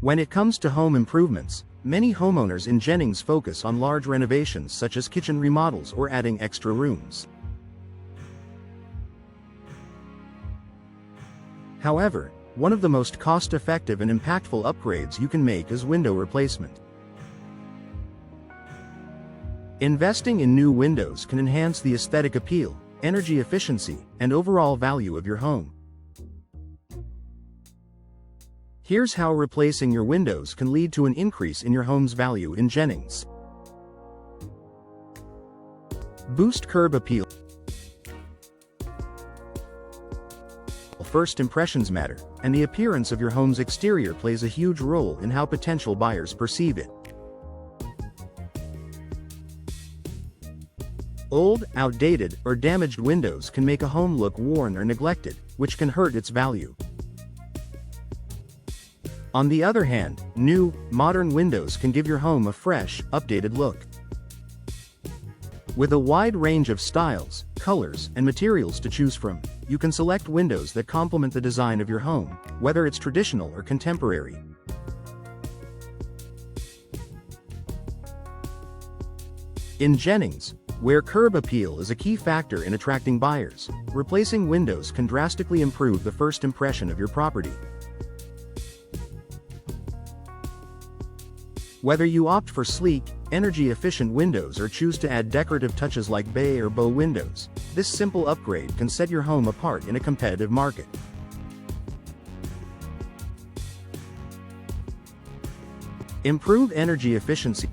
When it comes to home improvements, many homeowners in Jennings focus on large renovations such as kitchen remodels or adding extra rooms. However, one of the most cost-effective and impactful upgrades you can make is window replacement. Investing in new windows can enhance the aesthetic appeal, energy efficiency, and overall value of your home. Here's how replacing your windows can lead to an increase in your home's value in Jennings. Boost curb appeal. First impressions matter, and the appearance of your home's exterior plays a huge role in how potential buyers perceive it. Old, outdated, or damaged windows can make a home look worn or neglected, which can hurt its value. On the other hand, new, modern windows can give your home a fresh, updated look. With a wide range of styles, colors, and materials to choose from, you can select windows that complement the design of your home, whether it's traditional or contemporary. In Jennings, where curb appeal is a key factor in attracting buyers, replacing windows can drastically improve the first impression of your property. Whether you opt for sleek, energy-efficient windows or choose to add decorative touches like bay or bow windows, this simple upgrade can set your home apart in a competitive market. Improve energy efficiency.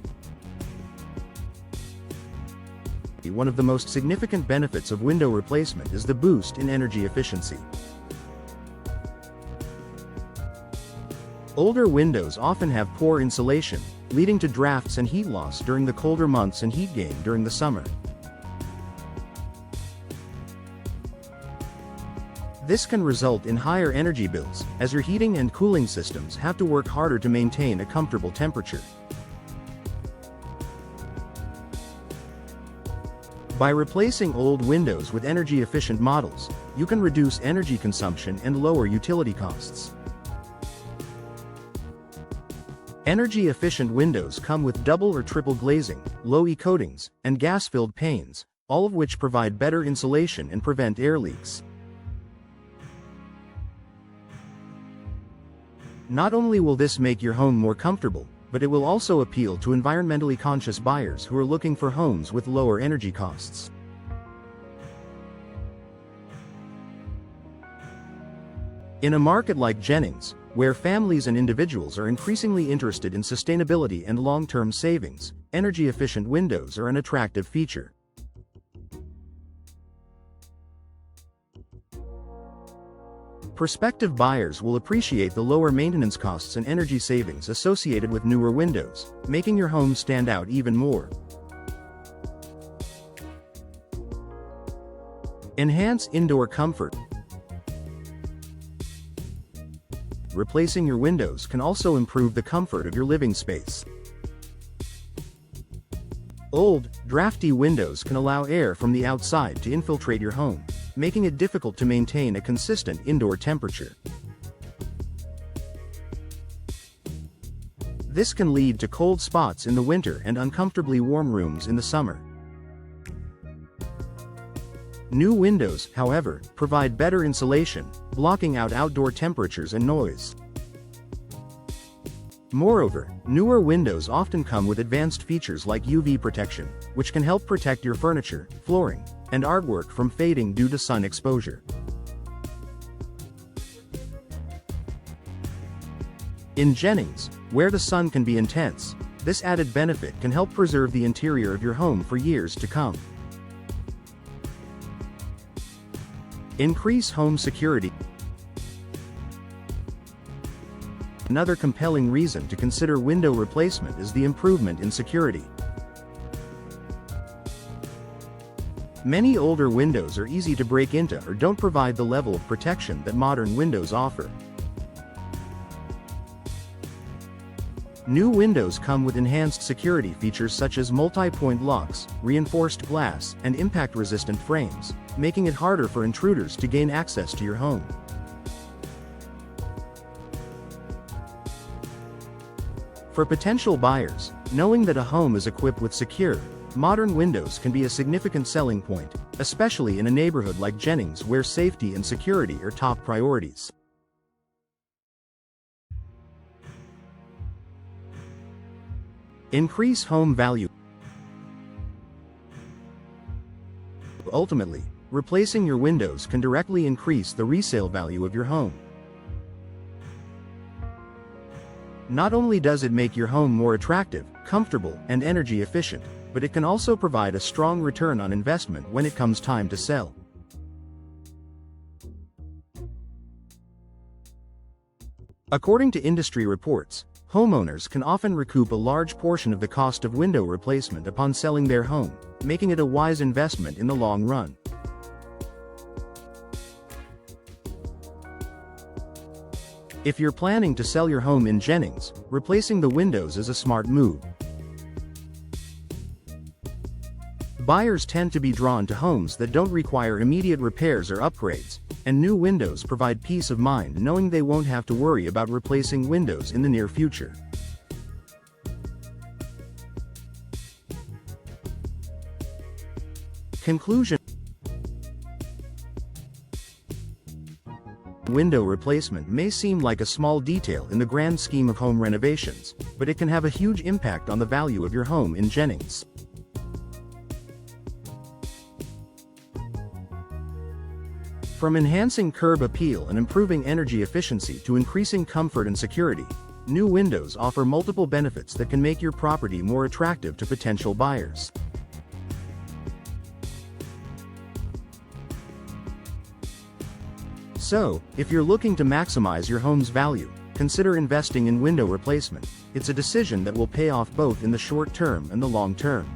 One of the most significant benefits of window replacement is the boost in energy efficiency. Older windows often have poor insulation, leading to drafts and heat loss during the colder months and heat gain during the summer. This can result in higher energy bills, as your heating and cooling systems have to work harder to maintain a comfortable temperature. By replacing old windows with energy-efficient models, you can reduce energy consumption and lower utility costs. Energy-efficient windows come with double or triple glazing, low-E coatings, and gas-filled panes, all of which provide better insulation and prevent air leaks. Not only will this make your home more comfortable, but it will also appeal to environmentally conscious buyers who are looking for homes with lower energy costs. In a market like Jennings, where families and individuals are increasingly interested in sustainability and long-term savings, energy-efficient windows are an attractive feature. Prospective buyers will appreciate the lower maintenance costs and energy savings associated with newer windows, making your home stand out even more. Enhance indoor comfort. Replacing your windows can also improve the comfort of your living space. Old, drafty windows can allow air from the outside to infiltrate your home, making it difficult to maintain a consistent indoor temperature. This can lead to cold spots in the winter and uncomfortably warm rooms in the summer. New windows, however, provide better insulation, blocking out outdoor temperatures and noise. Moreover, newer windows often come with advanced features like UV protection, which can help protect your furniture, flooring, and artwork from fading due to sun exposure. In Jennings, where the sun can be intense, this added benefit can help preserve the interior of your home for years to come. Increase home security. Another compelling reason to consider window replacement is the improvement in security. Many older windows are easy to break into or don't provide the level of protection that modern windows offer. New windows come with enhanced security features such as multi-point locks, reinforced glass, and impact-resistant frames, making it harder for intruders to gain access to your home. For potential buyers, knowing that a home is equipped with secure, modern windows can be a significant selling point, especially in a neighborhood like Jennings where safety and security are top priorities. Increase home value. Ultimately, replacing your windows can directly increase the resale value of your home. Not only does it make your home more attractive, comfortable, and energy efficient, but it can also provide a strong return on investment when it comes time to sell. According to industry reports, homeowners can often recoup a large portion of the cost of window replacement upon selling their home, making it a wise investment in the long run. If you're planning to sell your home in Jennings, replacing the windows is a smart move. Buyers tend to be drawn to homes that don't require immediate repairs or upgrades, and new windows provide peace of mind knowing they won't have to worry about replacing windows in the near future. Conclusion. Window replacement may seem like a small detail in the grand scheme of home renovations, but it can have a huge impact on the value of your home in Jennings. From enhancing curb appeal and improving energy efficiency to increasing comfort and security, new windows offer multiple benefits that can make your property more attractive to potential buyers. So, if you're looking to maximize your home's value, consider investing in window replacement. It's a decision that will pay off both in the short term and the long term.